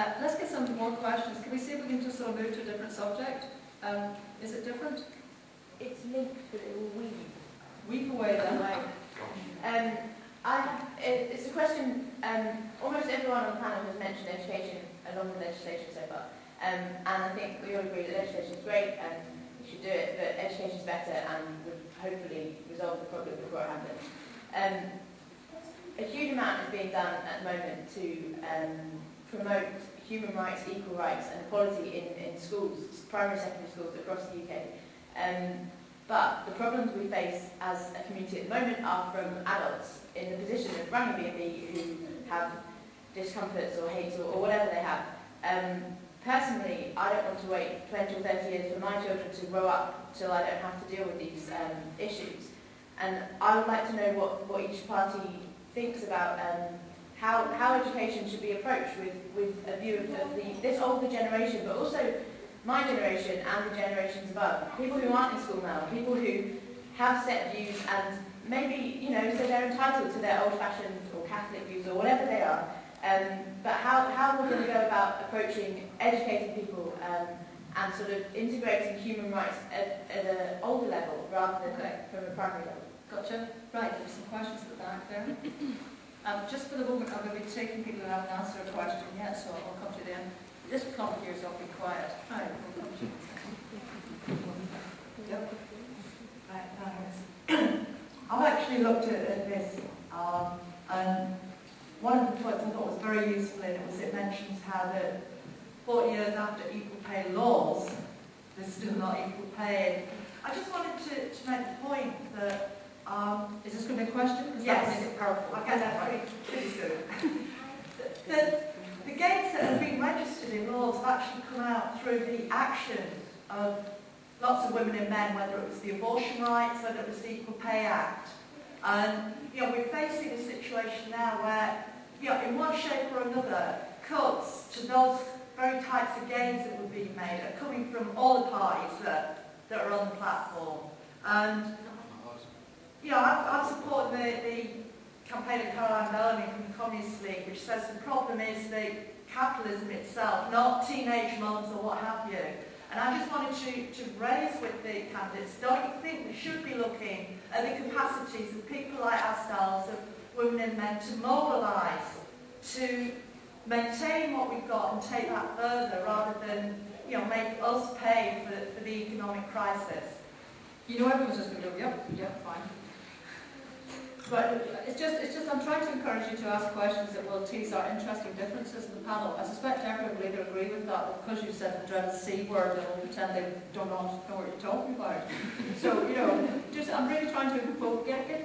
Let's get some more questions. Can we see if we can just sort of move to a different subject? Is it different? It's linked, but it will weave. Weave away then. It's a question, almost everyone on the panel has mentioned education along with legislation so far. And I think we all agree that legislation is great and we should do it, but education is better and would hopefully resolve the problem before it happens. A huge amount is being done at the moment to promote human rights, equal rights and equality in schools, primary and secondary schools across the UK. But the problems we face as a community at the moment are from adults in the position of running B&B who have discomforts or hates or whatever they have. Personally, I don't want to wait 20 or 30 years for my children to grow up till I don't have to deal with these issues. And I would like to know what each party thinks about how education should be approached with a view of this older generation, but also my generation and the generations above. People who aren't in school now, people who have set views and maybe, you know, so they're entitled to their old-fashioned or Catholic views or whatever they are. But how we're going to go about approaching educating people and sort of integrating human rights at an older level rather than from a primary level. Gotcha. Right, there's some questions at the back there. Just for the moment, I'm going to be taking people who haven't answered a question yet, so I'll come to them. Just come here, so I'll be quiet. Right, we'll come to you. Yep. Right, thanks. I've actually looked at this, and one of the points I thought was very useful in it was it mentions how that 40 years after equal pay laws, there's still not equal pay. I just wanted to make the point that is this going to be a question? Yes. That powerful. I'll get that pretty soon. The gains that have been registered in laws have actually come out through the action of lots of women and men, whether it was the abortion rights, whether it was the Equal Pay Act. And you know, we're facing a situation now where, you know, in one shape or another, cuts to those very types of gains that were being made are coming from all the parties that are on the platform. And you know, I've supported the campaign of Caroline Bellamy from the Communist League, which says the problem is the capitalism itself, not teenage mums or what have you. And I just wanted to raise with the candidates, don't you think we should be looking at the capacities of people like ourselves, of women and men, to mobilise, to maintain what we've got and take that further, rather than, you know, make us pay for the economic crisis? You know, everyone's just going to go, yep, fine. But it's just I'm trying to encourage you to ask questions that will tease out interesting differences in the panel. I suspect everyone will either agree with that, or because you've said the dreaded C word, they will pretend they don't know what you're talking about. So, you know, I'm really trying to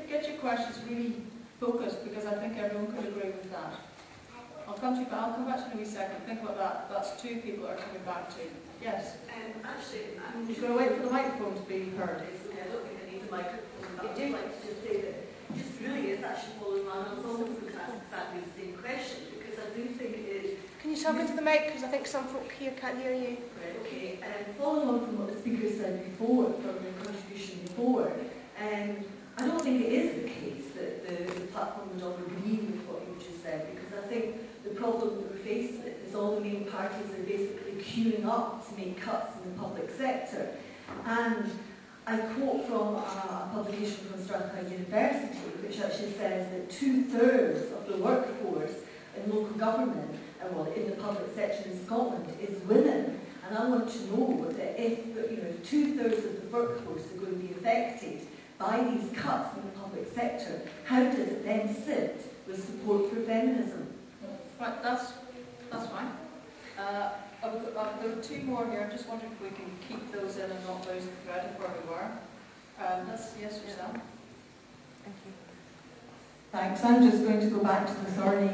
get your questions really focused, because I think everyone could agree with that. I'll come back to you in a wee second. Think about that. That's two people that are coming back to. Yes? Actually, you're going to wait for the microphone to be heard. I don't think I need the microphone, but I'd like to just say that just really is actually following on. I was almost going to ask exactly the same question, because I do think it is... Can you talk into the mic, because I think some folk here can't hear you. Right, okay. Following on from what the speaker said before, from the contribution before, I don't think it is the case that the platform would all agree with what you just said, because I think the problem that we're faced with is all the main parties are basically queuing up to make cuts in the public sector. And I quote from a publication from Strathclyde University, which actually says that 2/3 of the workforce in local government, well, in the public sector in Scotland, is women. And I want to know that if, you know, 2/3 of the workforce are going to be affected by these cuts in the public sector, how does it then sit with support for feminism? Right, that's fine. There are two more here. I'm just wondering if we can keep those in and not lose the thread of where we were. Yes, yourself. Thank you. Thanks. I'm just going to go back to the thorny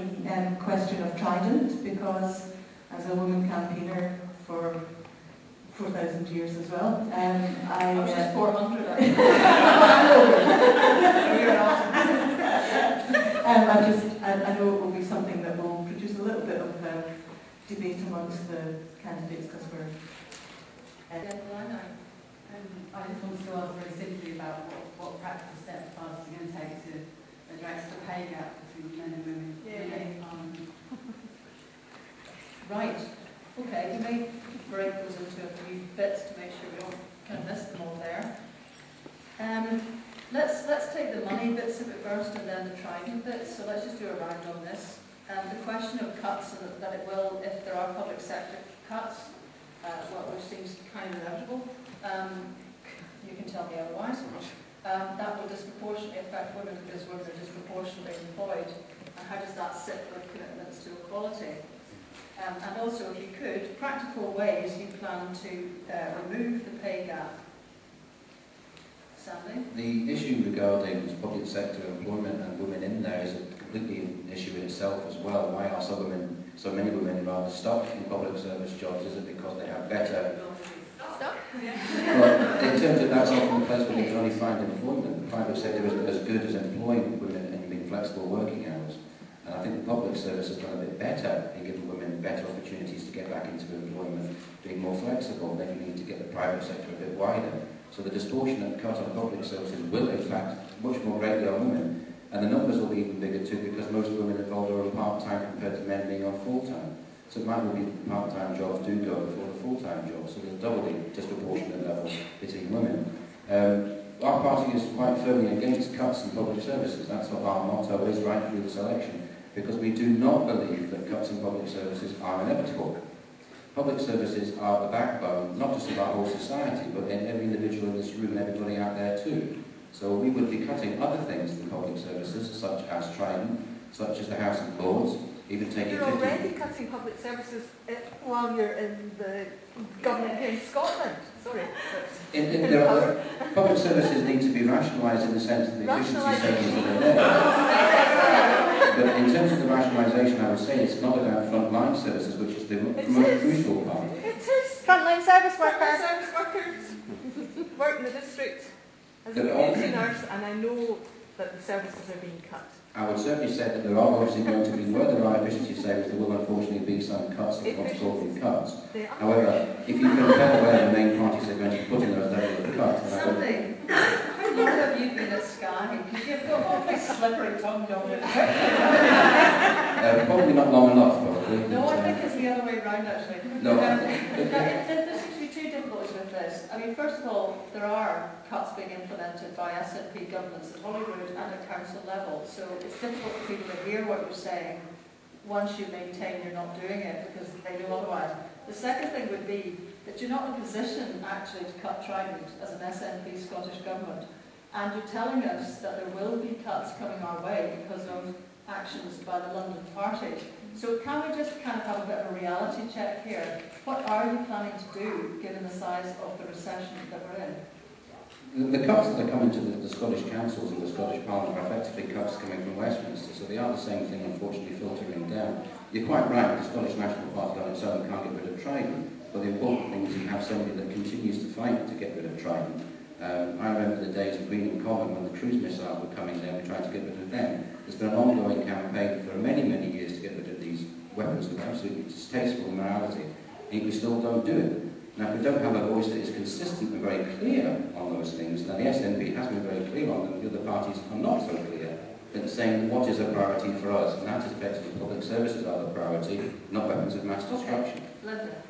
question of Trident, because as a woman campaigner for 4,000 years as well, I was just 400. I know it will be something that will produce a little bit of debate amongst the candidates, because we're... I just want to ask very simply about what practical steps parties are going to take to address the pay gap between men and women. Right. Okay, you may break those into a few bits to make sure we don't kind of miss them all there. Let's take the money bits of it first and then the Trident bits. So let's just do a round on this. The question of cuts, and that it will, if there are public sector cuts, which seems kind of inevitable, you can tell me otherwise, that will disproportionately affect women because women are disproportionately employed. And how does that sit with commitments to equality? And also, if you could, practical ways you plan to remove the pay gap. Sandy? The issue regarding public sector employment and women in there is a completely an issue in itself as well. Why are so many women rather stuck in public service jobs? Is it because they have better... Stop. Well, in terms of that's often the place where you can only find employment. The private sector isn't as good as employing women and being flexible working hours. And I think the public service has done a bit better in giving women better opportunities to get back into employment, being more flexible. Then you need to get the private sector a bit wider. So the disproportionate cut on public services will impact much more greatly on women. And the numbers will be even bigger too because most women involved are on part-time compared to men being on full-time. So it might well be that part-time jobs do go before the full-time jobs. So there's a doubly disproportionate level between women. Our party is quite firmly against cuts in public services. That's what our motto is right through this election. Because we do not believe that cuts in public services are inevitable. Public services are the backbone, not just of our whole society, but in every individual in this room and everybody out there too. So we would be cutting other things in public services, such as Trident, such as the House of Lords, even taking You're already cutting public services while you're in the government here in Scotland. Sorry. Public services need to be rationalised in the sense that the efficiency savings that are there. But in terms of the rationalisation, I would say it's not about frontline services, which is the most crucial part. It is. Frontline service workers. Service workers work in the district as a community nurse, and I know that the services are being cut. I would certainly say that there are obviously going to be, where there are efficiency savings, there will unfortunately be some cuts and what's called cuts. However, if you compare where the main parties are going to be putting those levels of cuts, then Sandy, how long have you been at Sky? Because you've got awfully slippery tongue, don't you? probably not long enough, probably. No, I think it's the other way around, actually. No. There seems to be two difficulties with this. I mean, first of all, there are cuts being implemented by SNP governments at Holyrood and at council level, so it's difficult for people to hear what you're saying once you maintain you're not doing it, because they know otherwise. The second thing would be that you're not in a position, actually, to cut Trident as an SNP Scottish government, and you're telling us that there will be cuts coming our way because of actions by the London party. So can we just kind of have a bit of a reality check here? What are you planning to do, given the size of the recession that we're in? The cuts that are coming to the Scottish councils and the Scottish Parliament are effectively cuts coming from Westminster, so they are the same thing, unfortunately, filtering down. You're quite right, the Scottish National Party on its own can't get rid of Trident, but the important thing is you have somebody that continues to fight to get rid of Trident. I remember the days of Green and Common when the cruise missiles were coming down and trying to get rid of them. There's been an ongoing campaign for many, many years to get rid of these weapons with absolutely distasteful morality, and we still don't do it. Now, if we don't have a voice that is consistent and very clear on those things, now the SNP has been very clear on them, the other parties are not so clear, but saying what is a priority for us, and that is effectively public services are the priority, not weapons of mass destruction. Linda.